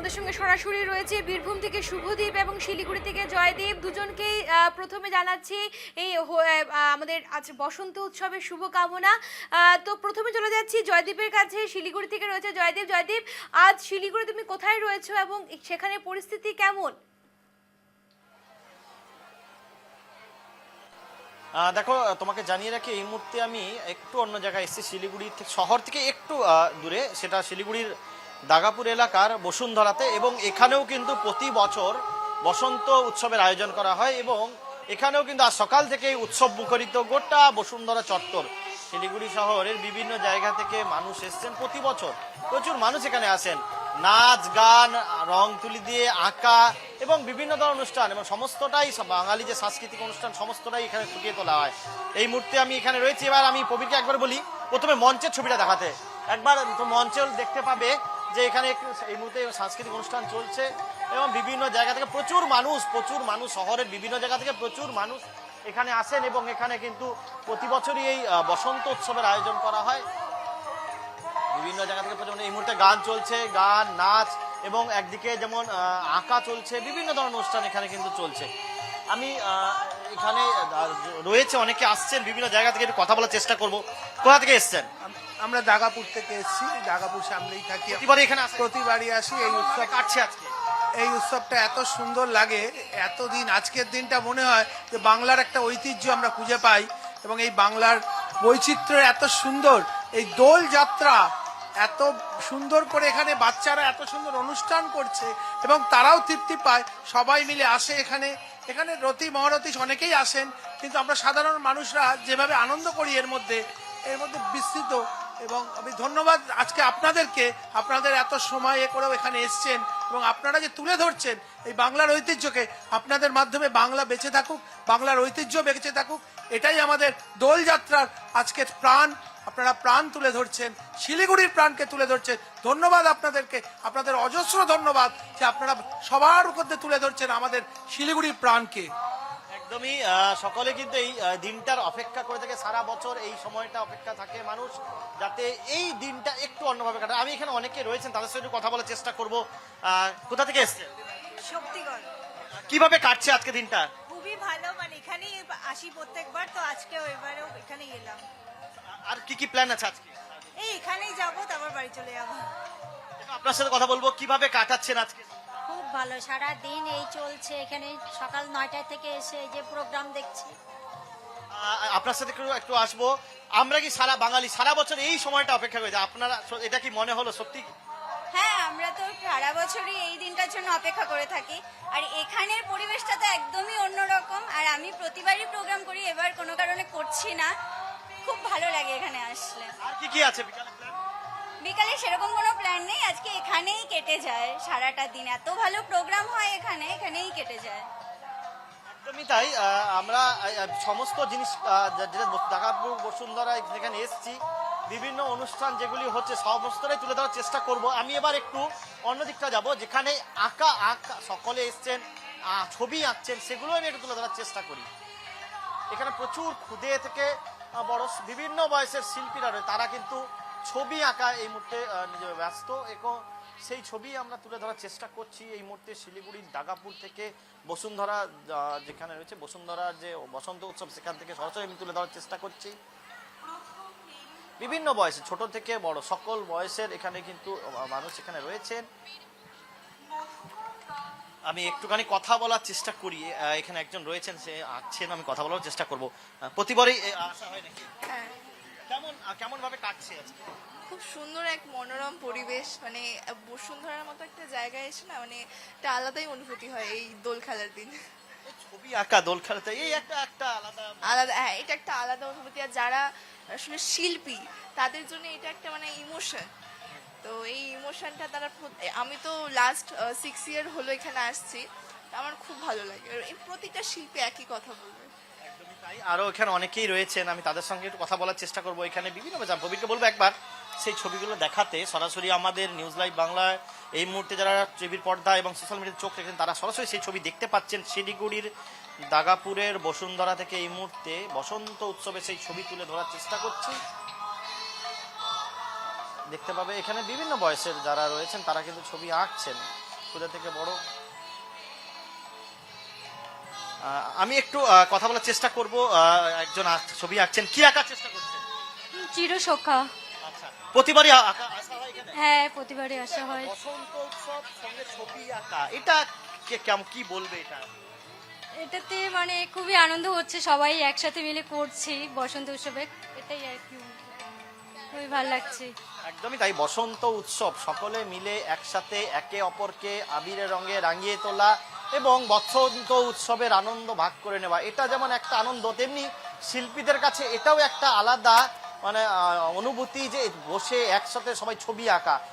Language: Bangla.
আমাদের সঙ্গে সরাসরি রয়েছে বীরভূম থেকে শুভদীপ এবং শিলিগুড়ি থেকে জয়দীপ। দুজনকেই প্রথমে জানাচ্ছি এই আমাদের আজ বসন্ত উৎসবের শুভকামনা। তো প্রথমে চলে যাচ্ছি জয়দীপের কাছে, শিলিগুড়ি থেকে রয়েছে জয়দীপ। জয়দীপ, আজ শিলিগুড়ি তুমি কোথায় রয়েছো এবং সেখানে পরিস্থিতি কেমন? দেখো, তোমাকে জানিয়ে রাখি এই মুহূর্তে আমি একটু অন্য জায়গায় এসেছি, শিলিগুড়ি শহর থেকে একটু দূরে, সেটা শিলিগুড়ির দাগাপুর এলাকার বসুন্ধরাতে। এবং এখানেও কিন্তু প্রতি বছর বসন্ত উৎসবের আয়োজন করা হয় এবং এখানেও কিন্তু আজ সকাল থেকেই উৎসব মুখরিত গোটা বসুন্ধরা চত্বর। শিলিগুড়ি শহরের বিভিন্ন জায়গা থেকে মানুষ এসছেন, প্রতি বছর প্রচুর মানুষ এখানে আসেন। নাচ গান, রং তুলি দিয়ে আঁকা এবং বিভিন্ন ধরনের অনুষ্ঠান এবং সমস্তটাই বাঙালি যে সাংস্কৃতিক অনুষ্ঠান সমস্তটাই এখানে ফুটিয়ে তোলা হয়। এই মুহূর্তে আমি এখানে রয়েছি। এবার আমি প্রবীরকে একবার বলি প্রথমে মঞ্চের ছবিটা দেখাতে। একবার মঞ্চে দেখতে পাবে যে এখানে এই মুহূর্তে সাংস্কৃতিক অনুষ্ঠান চলছে এবং বিভিন্ন জায়গা থেকে প্রচুর মানুষ শহরের বিভিন্ন জায়গা থেকে প্রচুর মানুষ এখানে আসেন এবং এখানে কিন্তু প্রতি বছরই এই বসন্ত উৎসবের আয়োজন করা হয়। বিভিন্ন জায়গা থেকে প্রচুর, এই মুহূর্তে গান চলছে, গান নাচ এবং একদিকে যেমন আঁকা চলছে, বিভিন্ন ধরনের অনুষ্ঠান এখানে কিন্তু চলছে। আমি এখানে রয়েছে, অনেকে আসছেন বিভিন্ন জায়গা থেকে, একটু কথা বলার চেষ্টা করব। কোথা থেকে এসছেন? আমরা দাগাপুর থেকে এসেছি, দাগাপুর সামনেই থাকি, প্রতিবারই এখানে আসেন? প্রতিবারই আসি। এই উৎসব কাটছে আজকে, এই উৎসবটা এত সুন্দর লাগে, এতদিন আজকের দিনটা মনে হয় যে বাংলার একটা ঐতিহ্য আমরা খুঁজে পাই এবং এই বাংলার বৈচিত্র্য এত সুন্দর। এই দোল যাত্রা এত সুন্দর করে এখানে বাচ্চারা এত সুন্দর অনুষ্ঠান করছে এবং তারাও তৃপ্তি পায়, সবাই মিলে আসে এখানে। এখানে রতি মহারথী অনেকেই আসেন, কিন্তু আমরা সাধারণ মানুষরা যেভাবে আনন্দ করি এর মধ্যে বিস্তৃত। এবং আমি ধন্যবাদ আজকে আপনাদেরকে, আপনাদের এত সময় করেও এখানে এসছেন এবং আপনারা যে তুলে ধরছেন এই বাংলার ঐতিহ্যকে। আপনাদের মাধ্যমে বাংলা বেঁচে থাকুক, বাংলার ঐতিহ্য বেঁচে থাকুক, এটাই আমাদের দোলযাত্রার আজকের প্রাণ। আপনারা প্রাণ তুলে ধরছেন, শিলিগুড়ির প্রাণকে তুলে ধরছেন। ধন্যবাদ আপনাদেরকে, আপনাদের অজস্র ধন্যবাদ যে আপনারা সবার মধ্যে তুলে ধরছেন আমাদের শিলিগুড়ির প্রাণকে। একদমই, সকলে কিন্তু এই দিনটার অপেক্ষা করে থাকে, সারা বছর এই সময়টা অপেক্ষা থাকে মানুষ, যাতে এই দিনটা একটু অন্যভাবে কাটে। আমি এখানে অনেকে রয়েছেন, তাদের সাথে কথা বলার চেষ্টা করব। কোথা থেকে এসছেন? শক্তিগড়। কিভাবে কাটছে আজকে দিনটা? খুবই ভালো, মানে এখানেই আসি প্রত্যেকবার, তো আজকেও এবারেও এখানেই এলাম। আর কি কি প্ল্যান আছে আজকে? এই এখানেই যাবো, তারপর বাড়ি চলে যাবো। আপনার সাথে কথা বলবো, কিভাবে কাটাচ্ছেন আজকে? খুব ভালো, সারা দিন এই চলছে এখানে, সকাল 9টা থেকে এসে এই যে প্রোগ্রাম দেখছি। আপনার সাথে একটু আসবো। আমরা কি সারা বাঙালি সারা বছর এই সময়টা অপেক্ষা করে, আপনারা এটা কি মনে হলো সত্যি? হ্যাঁ, আমরা তো সারা বছরই এই দিনটার জন্য অপেক্ষা করে থাকি। আর এখানের পরিবেশটা তো একদমই অন্যরকম। আর আমি প্রতিবারই প্রোগ্রাম করি, এবার কোনো কারণে করছি না। খুব ভালো লাগে এখানে আসলে। আর কি কি আছে বিকালে প্ল্যান? বিকালে সেরকম কোনো প্ল্যান নেই, আজকে এখানেই কেটে যায় সারাটা দিন। এত ভালো প্রোগ্রাম হয় এখানে, এখানেই কেটে যায়। একদমই তাই। আমরা সমস্ত জিনিস যেটা দাগাপুর বসুন্ধরা যেখানে এসেছি, বিভিন্ন অনুষ্ঠান যেগুলি হচ্ছে সমস্তটাই তুলে ধরার চেষ্টা করব। আমি এবার একটু অন্য দিকটা যাব, যেখানে আঁকা সকলে এসছেন, ছবি আঁকছেন, সেগুলো আমি একটু তুলে ধরার চেষ্টা করি। এখানে প্রচুর ক্ষুদে থেকে বড় বিভিন্ন বয়সের শিল্পীরা রয়েছে, তারা কিন্তু ছবি আঁকা এই মুহূর্তে নিজে ব্যস্ত। সেই ছবি আমরা তুলে ধরার চেষ্টা করছি এই মুহূর্তে শিলিগুড়ির দাগাপুর থেকে। বসুন্ধরা যেখানে রয়েছে, বসুন্ধরার যে বসন্ত উৎসব, সেখান থেকে সরাসরি আমি তুলে ধরার চেষ্টা করছি। বিভিন্ন বয়সে, ছোট থেকে বড় সকল বয়সের এখানে কিন্তু মানুষ এখানে রয়েছেন। আমি একটুখানি কথা বলার চেষ্টা করি। এখানে একজন রয়েছেন, সে আঁকছেন, আমি কথা বলার চেষ্টা করব। প্রতিবারই আসা হয় নাকি? হ্যাঁ, কেমন ভাবে কাটছে আজকে? খুব সুন্দর এক মনোরম পরিবেশ, মানে বসুন্ধরার মতো একটা জায়গায় এসে না, মানে একটা আলাদাই অনুভূতি হয় এই দোল খেলার দিন। ছবি আঁকা, দোল খেলাতে এই একটা আলাদা, হ্যাঁ, এটা একটা আলাদা অনুভূতি। আর যারা আসলে শিল্পী, তাদের জন্য এটা একটা মানে ইমোশন। তো এই ইমোশনটা তারা, আমি তো লাস্ট 6 ইয়ার হলো এখানে আসছি, আমার খুব ভালো লাগে। এই প্রতিটা শিল্পী একই কথা বলবে। আরো এখানে অনেকেই রয়েছেন, আমি তাদের সঙ্গে একটু কথা বলার চেষ্টা করবো। এখানে বিভিন্ন প্রবীরকে বলবো একবার সেই ছবিগুলো দেখাতে, সরাসরি আমাদের নিউজ লাইভ বাংলায় এই মুহূর্তে যারা টিভির পর্দা এবং সোশ্যাল মিডিয়ায় চোখ রেখেছেন, তারা সরাসরি সেই ছবি দেখতে পাচ্ছেন। শিলিগুড়ির দাগাপুরের বসুন্ধরা থেকে এই মুহূর্তে বসন্ত উৎসবে সেই ছবি তুলে ধরার চেষ্টা করছি। দেখতে পাবে এখানে বিভিন্ন বয়সের যারা রয়েছেন, তারা কিন্তু ছবি আঁকছেন। ক্ষুদা থেকে বড়। আমি একটু কথা বলার চেষ্টা করব। একজন ছবি আঁকছেন, কি আঁকার চেষ্টা করছেন? চিরসখা। আচ্ছা, প্রতিবারই আসা হয় এখানে? হ্যাঁ, প্রতিবারই আসা হয়। বসন্ত উৎসব সঙ্গে ছবি আঁকা, এটা কেমন, কি বলবে এটা? এটাতে মানে খুবই আনন্দ হচ্ছে, সবাই একসাথে মিলে করছি বসন্ত উৎসবে, এটাই আর কি, খুবই ভালো লাগছে। একদমই তাই, বসন্ত উৎসব সকলে মিলে একসাথে একে অপরকে আবিরের রঙে রাঙিয়ে তোলা এবং বসন্ত উৎসবের আনন্দ ভাগ করে নেওয়া, এটা যেমন একটা আনন্দ, তেমনি শিল্পীদের কাছে এটাও একটা আলাদা মানে অনুভূতি যে বসে একসাথে সবাই ছবি আঁকা।